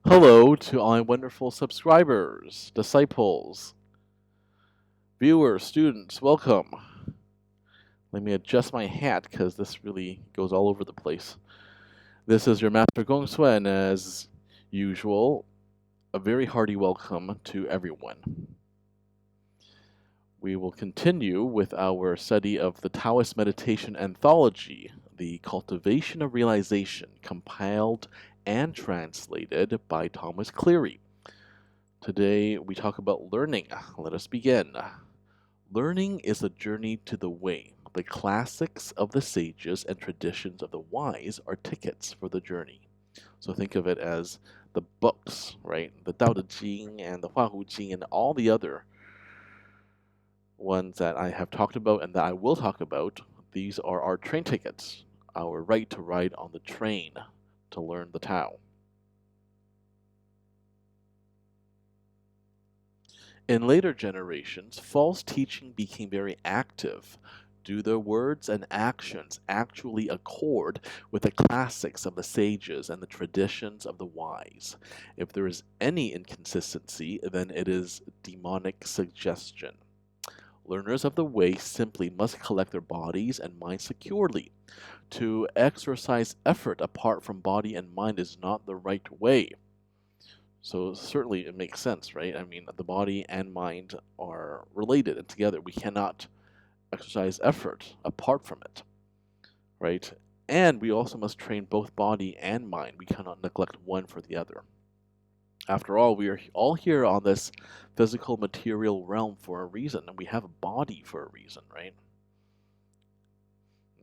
Hello to all my wonderful subscribers, disciples, viewers, students, welcome. Let me adjust my hat because this really goes all over the place. This is your Master GongSun. As usual, a very hearty welcome to everyone. We will continue with our study of the Taoist meditation anthology, the Cultivation of Realization, compiled and translated by Thomas Cleary. Today we talk about learning. Let us begin. Learning is a journey to the way. The classics of the sages and traditions of the wise are tickets for the journey. So think of it as the books, right? The Tao Te Ching and the Hua Hu Jing and all the other ones that I have talked about and that I will talk about. These are our train tickets, our right to ride on the train to learn the Tao. In later generations, false teaching became very active. Do their words and actions actually accord with the classics of the sages and the traditions of the wise? If there is any inconsistency, then it is demonic suggestion. Learners of the way simply must collect their bodies and minds securely. To exercise effort apart from body and mind is not the right way. So certainly it makes sense, right? I mean, the body and mind are related and together. We cannot exercise effort apart from it, right? And we also must train both body and mind. We cannot neglect one for the other. After all, we are all here on this physical material realm for a reason, and we have a body for a reason, right?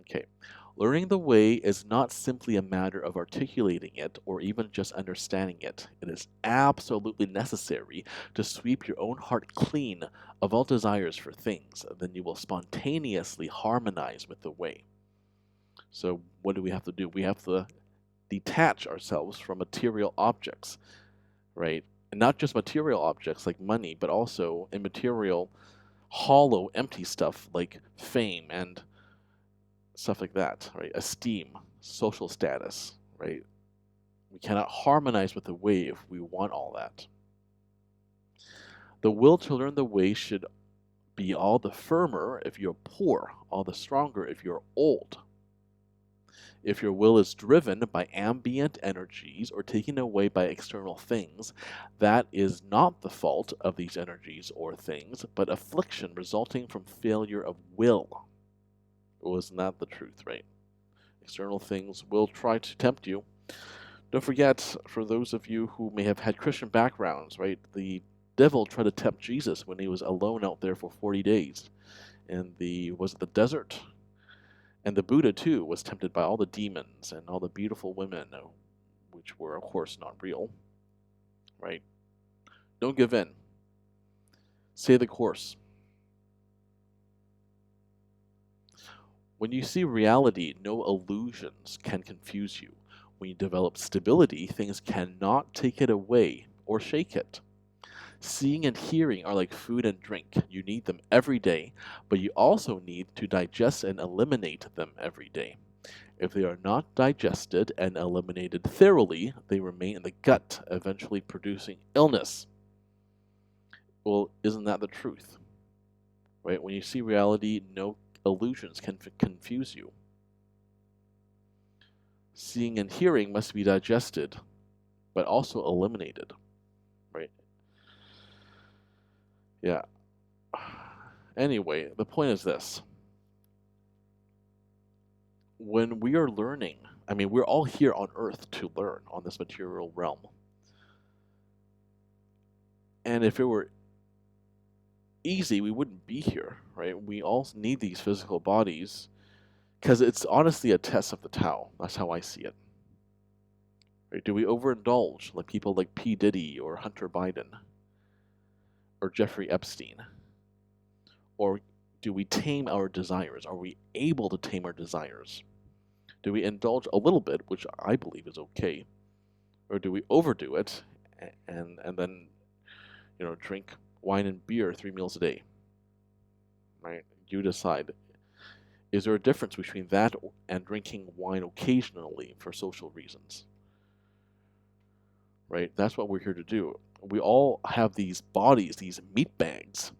Okay. Learning the way is not simply a matter of articulating it or even just understanding it. It is absolutely necessary to sweep your own heart clean of all desires for things. Then you will spontaneously harmonize with the way. So, what do we have to do? We have to detach ourselves from material objects, right? And not just material objects like money, but also immaterial, hollow, empty stuff like fame and stuff like that, right? Esteem, social status, right? We cannot harmonize with the way if we want all that. The will to learn the way should be all the firmer if you're poor, all the stronger if you're old. If your will is driven by ambient energies or taken away by external things, that is not the fault of these energies or things, but affliction resulting from failure of will. Wasn't that the truth, right? External things will try to tempt you. Don't forget, for those of you who may have had Christian backgrounds, right, the devil tried to tempt Jesus when he was alone out there for 40 days in the desert? And the Buddha, too, was tempted by all the demons and all the beautiful women, which were, of course, not real, right? Don't give in. Stay the course. When you see reality, no illusions can confuse you. When you develop stability, things cannot take it away or shake it. Seeing and hearing are like food and drink. You need them every day, but you also need to digest and eliminate them every day. If they are not digested and eliminated thoroughly, they remain in the gut, eventually producing illness. Well, isn't that the truth? Right? When you see reality, no illusions can confuse you. Seeing and hearing must be digested, but also eliminated. Right? Yeah. Anyway, the point is this. When we are learning, I mean, we're all here on earth to learn on this material realm. And if it were easy, we wouldn't be here, right? We all need these physical bodies because it's honestly a test of the Tao. That's how I see it. Right? Do we overindulge like people like P. Diddy or Hunter Biden or Jeffrey Epstein? Or do we tame our desires? Are we able to tame our desires? Do we indulge a little bit, which I believe is okay, or do we overdo it and then drink wine and beer 3 meals a day? Right? You decide. Is there a difference between that and drinking wine occasionally for social reasons? right? That's what we're here to do. We all have these bodies, these meat bags.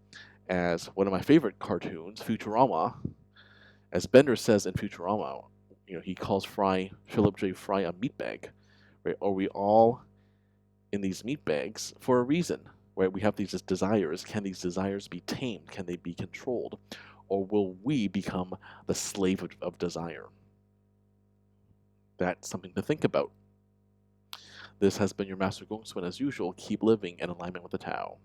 As one of my favorite cartoons, Futurama, as Bender says in Futurama, he calls Philip J. Fry a meatbag, right? Are we all in these meat bags for a reason, right? We have these desires. Can these desires be tamed? Can they be controlled? Or will we become the slave of desire? That's something to think about. This has been your Master GongSun as usual. Keep living in alignment with the Tao.